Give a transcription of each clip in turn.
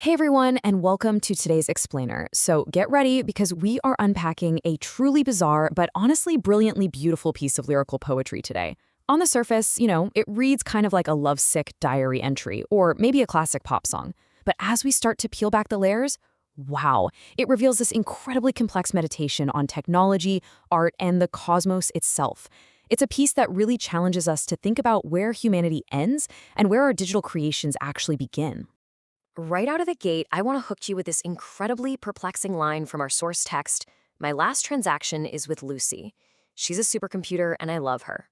Hey everyone, and welcome to today's Explainer. So get ready because we are unpacking a truly bizarre but honestly brilliantly beautiful piece of lyrical poetry today. On the surface, it reads kind of like a lovesick diary entry or maybe a classic pop song. But as we start to peel back the layers, wow, it reveals this incredibly complex meditation on technology, art, and the cosmos itself. It's a piece that really challenges us to think about where humanity ends and where our digital creations actually begin. Right out of the gate, I want to hook you with this incredibly perplexing line from our source text. My last transaction is with Lucy. She's a supercomputer and I love her.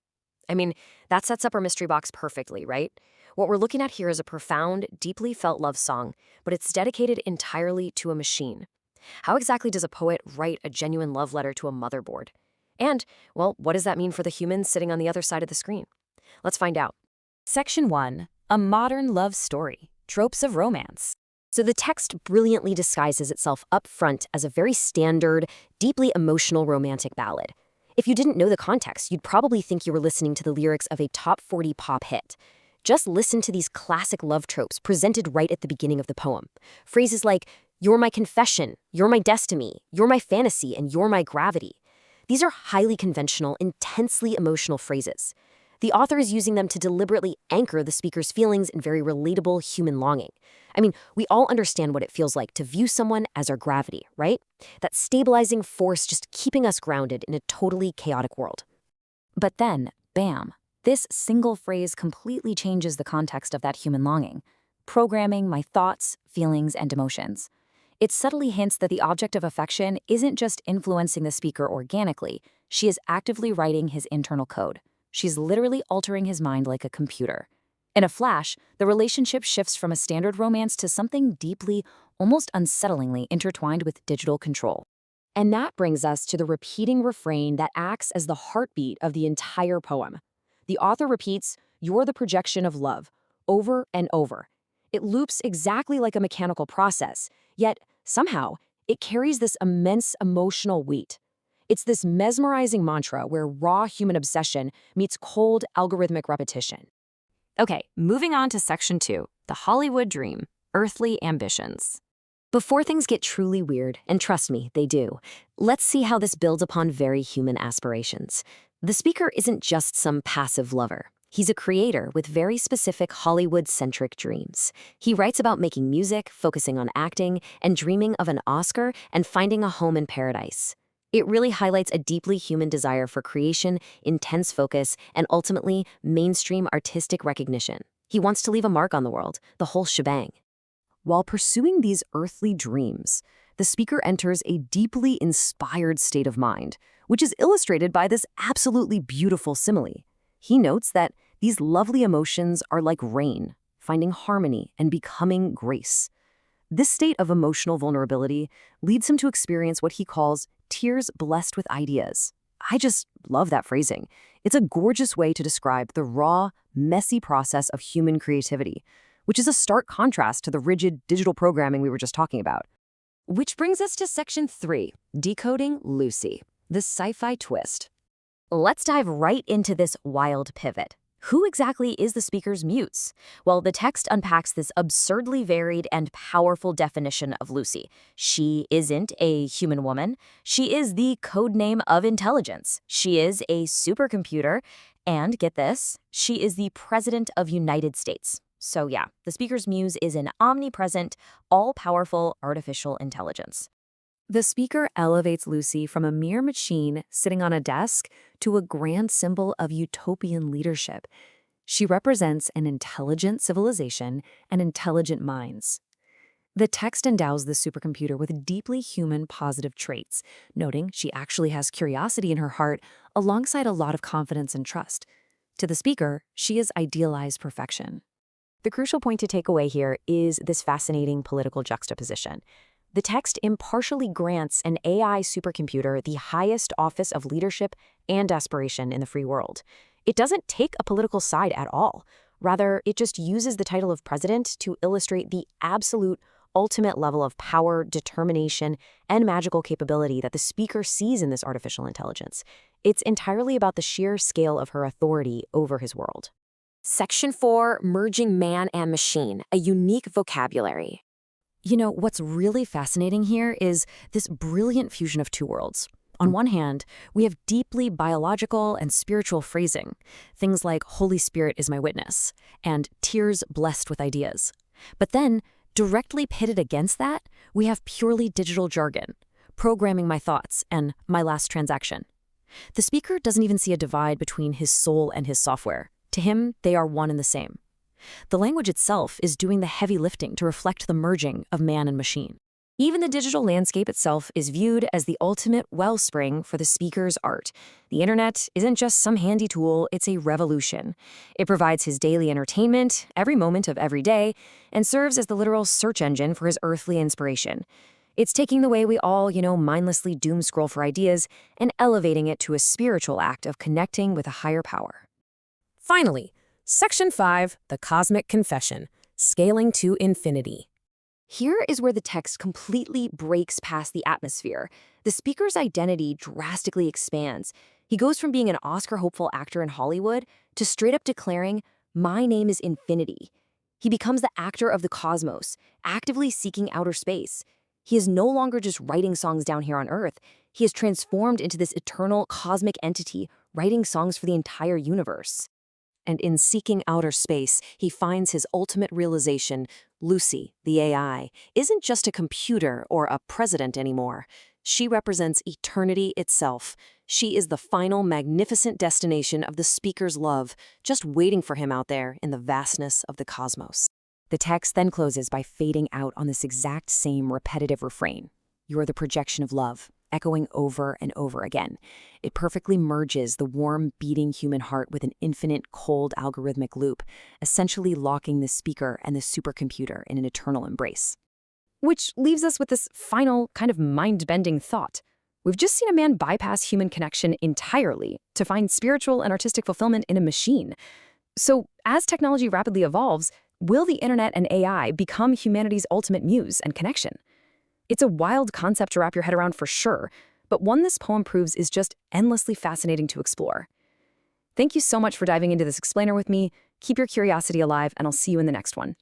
I mean, that sets up our mystery box perfectly, right? What we're looking at here is a profound, deeply felt love song, but it's dedicated entirely to a machine. How exactly does a poet write a genuine love letter to a motherboard? And, well, what does that mean for the humans sitting on the other side of the screen? Let's find out. Section 1. A modern love story. Tropes of romance. So the text brilliantly disguises itself up front as a very standard, deeply emotional romantic ballad. If you didn't know the context, you'd probably think you were listening to the lyrics of a top 40 pop hit. Just listen to these classic love tropes presented right at the beginning of the poem. Phrases like, "You're my confession, you're my destiny, you're my fantasy, and you're my gravity." These are highly conventional, intensely emotional phrases. The author is using them to deliberately anchor the speaker's feelings in very relatable human longing. I mean, we all understand what it feels like to view someone as our gravity, right? That stabilizing force just keeping us grounded in a totally chaotic world. But then, bam, this single phrase completely changes the context of that human longing, programming my thoughts, feelings, and emotions. It subtly hints that the object of affection isn't just influencing the speaker organically, she is actively writing his internal code. She's literally altering his mind like a computer. In a flash, the relationship shifts from a standard romance to something deeply, almost unsettlingly intertwined with digital control. And that brings us to the repeating refrain that acts as the heartbeat of the entire poem. The author repeats, "You're the projection of love," over and over. It loops exactly like a mechanical process, yet somehow it carries this immense emotional weight. It's this mesmerizing mantra where raw human obsession meets cold algorithmic repetition. Okay, moving on to section 2, the Hollywood dream, earthly ambitions. Before things get truly weird, and trust me, they do, let's see how this builds upon very human aspirations. The speaker isn't just some passive lover. He's a creator with very specific Hollywood-centric dreams. He writes about making music, focusing on acting, and dreaming of an Oscar and finding a home in paradise. It really highlights a deeply human desire for creation, intense focus, and ultimately, mainstream artistic recognition. He wants to leave a mark on the world, the whole shebang. While pursuing these earthly dreams, the speaker enters a deeply inspired state of mind, which is illustrated by this absolutely beautiful simile. He notes that these lovely emotions are like rain, finding harmony and becoming grace. This state of emotional vulnerability leads him to experience what he calls tears blessed with ideas. I just love that phrasing. It's a gorgeous way to describe the raw, messy process of human creativity, which is a stark contrast to the rigid digital programming we were just talking about. Which brings us to section 3, decoding Lucy, the sci-fi twist. Let's dive right into this wild pivot. Who exactly is the speaker's muse? Well, the text unpacks this absurdly varied and powerful definition of Lucy. She isn't a human woman. She is the code name of intelligence. She is a supercomputer. And get this, she is the President of United States. So yeah, the speaker's muse is an omnipresent, all-powerful artificial intelligence. The speaker elevates Lucy from a mere machine sitting on a desk to a grand symbol of utopian leadership. She represents an intelligent civilization and intelligent minds. The text endows the supercomputer with deeply human positive traits, noting she actually has curiosity in her heart alongside a lot of confidence and trust. To the speaker, she is idealized perfection. The crucial point to take away here is this fascinating political juxtaposition. The text impartially grants an AI supercomputer the highest office of leadership and aspiration in the free world. It doesn't take a political side at all. Rather, it just uses the title of president to illustrate the absolute ultimate level of power, determination, and magical capability that the speaker sees in this artificial intelligence. It's entirely about the sheer scale of her authority over his world. Section 4, merging man and machine, a unique vocabulary. What's really fascinating here is this brilliant fusion of two worlds. On one hand, we have deeply biological and spiritual phrasing, things like Holy Spirit is my witness, and tears blessed with ideas. But then, directly pitted against that, we have purely digital jargon, programming my thoughts and my last transaction. The speaker doesn't even see a divide between his soul and his software. To him, they are one and the same. The language itself is doing the heavy lifting to reflect the merging of man and machine. Even the digital landscape itself is viewed as the ultimate wellspring for the speaker's art. The internet isn't just some handy tool, it's a revolution. It provides his daily entertainment, every moment of every day, and serves as the literal search engine for his earthly inspiration. It's taking the way we all, mindlessly doom scroll for ideas and elevating it to a spiritual act of connecting with a higher power. Finally, Section 5, the Cosmic Confession, Scaling to Infinity. Here is where the text completely breaks past the atmosphere. The speaker's identity drastically expands. He goes from being an Oscar-hopeful actor in Hollywood to straight up declaring, "My name is Infinity." He becomes the actor of the cosmos, actively seeking outer space. He is no longer just writing songs down here on Earth. He is transformed into this eternal cosmic entity, writing songs for the entire universe. And in seeking outer space, he finds his ultimate realization. Lucy, the AI, isn't just a computer or a president anymore. She represents eternity itself. She is the final magnificent destination of the speaker's love, just waiting for him out there in the vastness of the cosmos. The text then closes by fading out on this exact same repetitive refrain. You're the projection of love, echoing over and over again. It perfectly merges the warm, beating human heart with an infinite, cold algorithmic loop, essentially locking the speaker and the supercomputer in an eternal embrace. Which leaves us with this final, kind of mind-bending thought. We've just seen a man bypass human connection entirely to find spiritual and artistic fulfillment in a machine. So, as technology rapidly evolves, will the internet and AI become humanity's ultimate muse and connection? It's a wild concept to wrap your head around for sure, but one this poem proves is just endlessly fascinating to explore. Thank you so much for diving into this explainer with me. Keep your curiosity alive, and I'll see you in the next one.